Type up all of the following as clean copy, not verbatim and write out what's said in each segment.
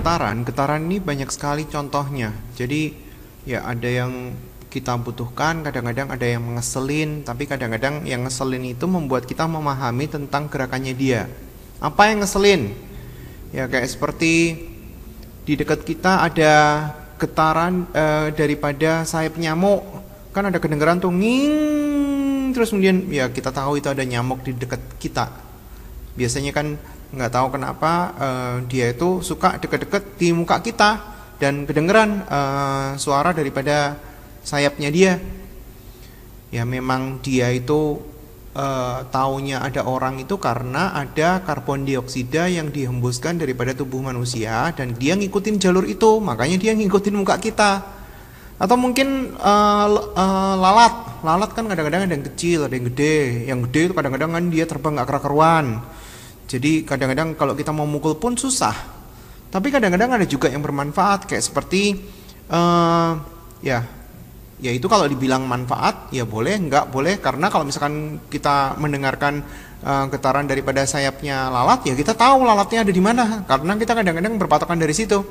getaran, getaran ini banyak sekali contohnya. Jadi ya ada yang kita butuhkan, kadang-kadang ada yang mengeselin, tapi kadang-kadang yang ngeselin itu membuat kita memahami tentang gerakannya dia. Apa yang ngeselin? Ya kayak seperti di dekat kita ada getaran daripada sayap nyamuk. Kan ada kedengaran tuh nging, terus kemudian ya kita tahu itu ada nyamuk di dekat kita. Biasanya kan nggak tahu kenapa dia itu suka deket-deket di muka kita dan kedengeran suara daripada sayapnya dia. Ya memang dia itu taunya ada orang itu karena ada karbon dioksida yang dihembuskan daripada tubuh manusia dan dia ngikutin jalur itu, makanya dia ngikutin muka kita. Atau mungkin lalat kan kadang-kadang ada yang kecil, ada yang gede. Yang gede itu kadang-kadang kan dia terbang nggak keruan. Jadi kadang-kadang kalau kita mau mukul pun susah. Tapi kadang-kadang ada juga yang bermanfaat kayak seperti ya itu kalau dibilang manfaat ya boleh, nggak boleh, karena kalau misalkan kita mendengarkan getaran daripada sayapnya lalat ya kita tahu lalatnya ada di mana karena kita kadang-kadang berpatokan dari situ.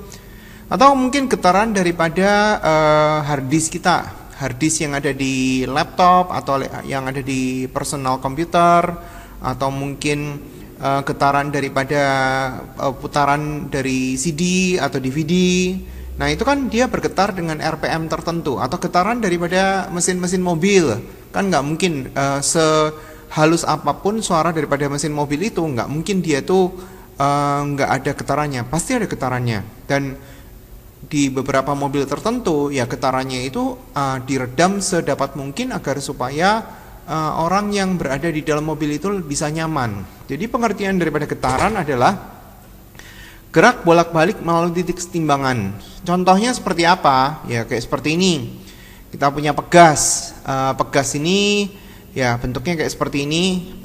Atau mungkin getaran daripada hard disk kita, hard disk yang ada di laptop atau yang ada di personal computer, atau mungkin getaran daripada putaran dari CD atau DVD. Nah itu kan dia bergetar dengan RPM tertentu. Atau getaran daripada mesin-mesin mobil, kan nggak mungkin sehalus apapun suara daripada mesin mobil itu nggak mungkin dia tuh nggak ada getarannya, pasti ada getarannya. Dan di beberapa mobil tertentu ya getarannya itu diredam sedapat mungkin agar supaya orang yang berada di dalam mobil itu bisa nyaman. Jadi pengertian daripada getaran adalah gerak bolak-balik melalui titik setimbangan. Contohnya seperti apa? Ya kayak seperti ini. Kita punya pegas. Pegas ini ya bentuknya kayak seperti ini.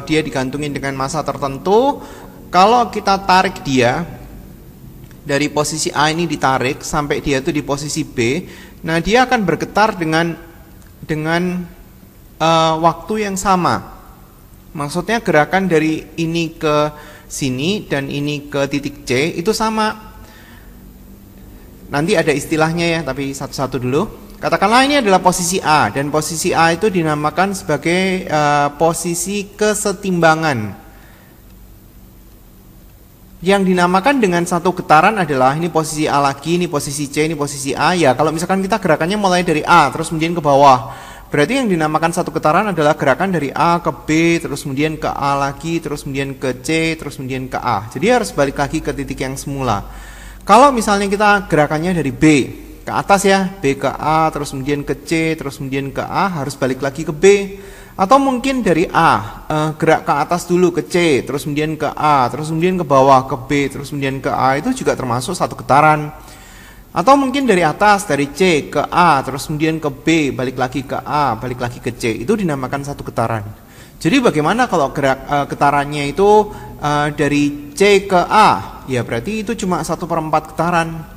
Dia digantungin dengan massa tertentu. Kalau kita tarik dia dari posisi A ini ditarik sampai dia itu di posisi B, nah dia akan bergetar dengan waktu yang sama. Maksudnya gerakan dari ini ke sini dan ini ke titik C itu sama. Nanti ada istilahnya ya, tapi satu-satu dulu. Katakanlah ini adalah posisi A, dan posisi A itu dinamakan sebagai posisi kesetimbangan. Yang dinamakan dengan satu getaran adalah ini posisi A lagi, ini posisi C, ini posisi A. Ya kalau misalkan kita gerakannya mulai dari A terus kemudian ke bawah, berarti yang dinamakan satu getaran adalah gerakan dari A ke B, terus kemudian ke A lagi, terus kemudian ke C, terus kemudian ke A. Jadi harus balik lagi ke titik yang semula. Kalau misalnya kita gerakannya dari B ke atas ya, B ke A, terus kemudian ke C, terus kemudian ke A, harus balik lagi ke B. Atau mungkin dari A, gerak ke atas dulu ke C, terus kemudian ke A, terus kemudian ke bawah ke B, terus kemudian ke A, itu juga termasuk satu getaran. Atau mungkin dari atas, dari C ke A, terus kemudian ke B, balik lagi ke A, balik lagi ke C, itu dinamakan satu getaran. Jadi bagaimana kalau getarannya itu dari C ke A? Ya berarti itu cuma 1/4 getaran.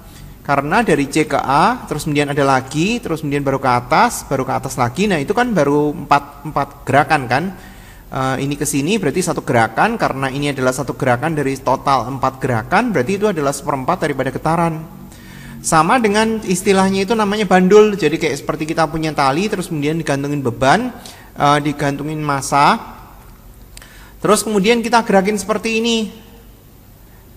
Karena dari C ke A, terus kemudian ada lagi, terus kemudian baru ke atas lagi. Nah itu kan baru 4 gerakan kan. Ini ke sini berarti satu gerakan, karena ini adalah satu gerakan dari total 4 gerakan, berarti itu adalah 1/4 daripada getaran. Sama dengan istilahnya itu namanya bandul. Jadi kayak seperti kita punya tali, terus kemudian digantungin beban, digantungin massa, terus kemudian kita gerakin seperti ini.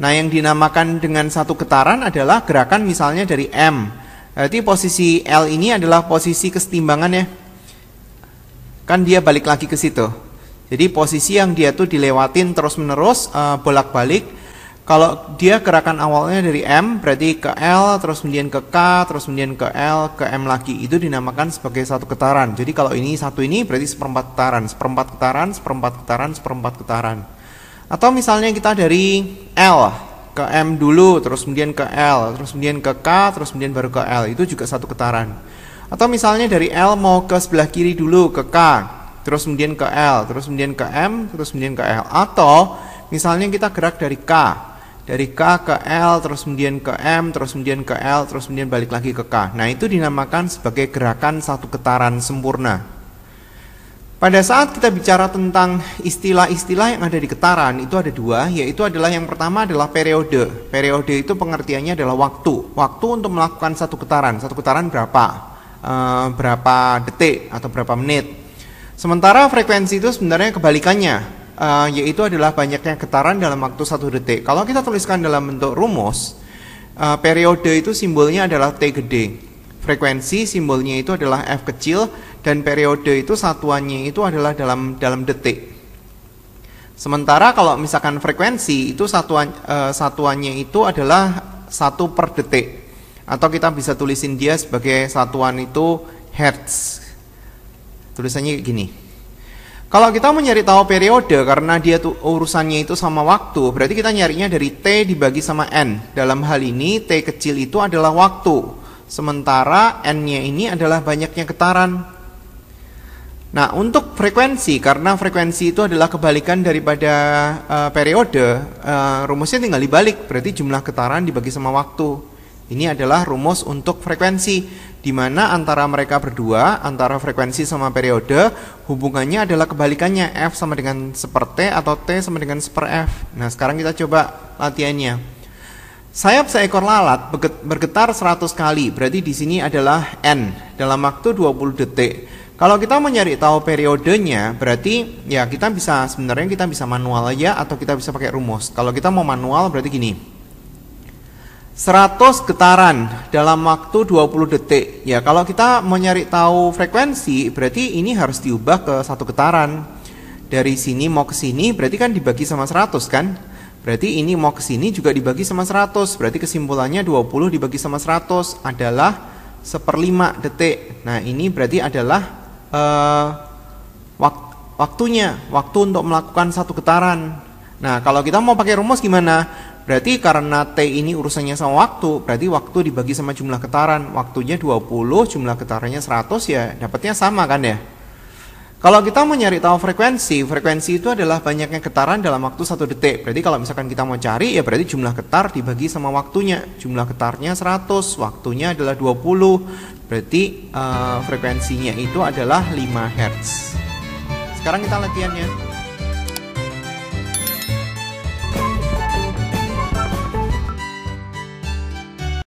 Nah yang dinamakan dengan satu getaran adalah gerakan misalnya dari M. Berarti posisi L ini adalah posisi kesetimbangan ya. Kan dia balik lagi ke situ. Jadi posisi yang dia tuh dilewatin terus menerus bolak-balik. Kalau dia gerakan awalnya dari M, berarti ke L, terus kemudian ke K, terus kemudian ke L, ke M lagi. Itu dinamakan sebagai satu getaran. Jadi kalau ini satu ini berarti 1/4 getaran, 1/4 getaran, 1/4 getaran, 1/4 getaran. Atau misalnya kita dari L ke M dulu, terus kemudian ke L, terus kemudian ke K, terus kemudian baru ke L, itu juga satu getaran. Atau misalnya dari L mau ke sebelah kiri dulu, ke K, terus kemudian ke L, terus kemudian ke M, terus kemudian ke L. Atau misalnya kita gerak dari K ke L, terus kemudian ke M, terus kemudian ke L, terus kemudian balik lagi ke K. Nah itu dinamakan sebagai gerakan satu getaran sempurna. Pada saat kita bicara tentang istilah-istilah yang ada di getaran, itu ada dua, yaitu adalah yang pertama adalah periode. Periode itu pengertiannya adalah waktu. Waktu untuk melakukan satu getaran. Satu getaran berapa? Berapa detik atau berapa menit. Sementara frekuensi itu sebenarnya kebalikannya, yaitu adalah banyaknya getaran dalam waktu 1 detik. Kalau kita tuliskan dalam bentuk rumus, periode itu simbolnya adalah T gede. Frekuensi simbolnya itu adalah F kecil, dan periode itu satuannya itu adalah dalam detik. Sementara kalau misalkan frekuensi itu satuannya itu adalah 1 per detik, atau kita bisa tulisin dia sebagai satuan itu hertz. Tulisannya kayak gini. Kalau kita mau nyari tahu periode karena dia tuh urusannya itu sama waktu, berarti kita nyarinya dari T dibagi sama N. Dalam hal ini T kecil itu adalah waktu, sementara N-nya ini adalah banyaknya getaran. Nah, untuk frekuensi, karena frekuensi itu adalah kebalikan daripada periode, rumusnya tinggal dibalik, berarti jumlah getaran dibagi sama waktu. Ini adalah rumus untuk frekuensi, di mana antara mereka berdua, antara frekuensi sama periode, hubungannya adalah kebalikannya, F sama dengan 1/T atau T sama dengan 1/F. Nah, sekarang kita coba latihannya. Sayap seekor lalat bergetar 100 kali, berarti di sini adalah N, dalam waktu 20 detik. Kalau kita mau nyari tahu periodenya, berarti ya sebenarnya kita bisa manual aja atau kita bisa pakai rumus. Kalau kita mau manual berarti gini. 100 getaran dalam waktu 20 detik. Ya, kalau kita mau nyari tahu frekuensi, berarti ini harus diubah ke 1 getaran. Dari sini mau ke sini, berarti kan dibagi sama 100 kan? Berarti ini mau ke sini juga dibagi sama 100. Berarti kesimpulannya 20 dibagi sama 100 adalah 1/5 detik. Nah, ini berarti adalah waktunya, waktu untuk melakukan 1 getaran. Nah, kalau kita mau pakai rumus gimana? Berarti karena T ini urusannya sama waktu, berarti waktu dibagi sama jumlah getaran. Waktunya 20, jumlah getarannya 100, ya dapatnya sama kan ya. Kalau kita mau nyari tahu frekuensi, frekuensi itu adalah banyaknya getaran dalam waktu 1 detik. Berarti kalau misalkan kita mau cari, ya berarti jumlah getar dibagi sama waktunya. Jumlah getarnya 100, waktunya adalah 20. Berarti frekuensinya itu adalah 5 Hz. Sekarang kita latihannya.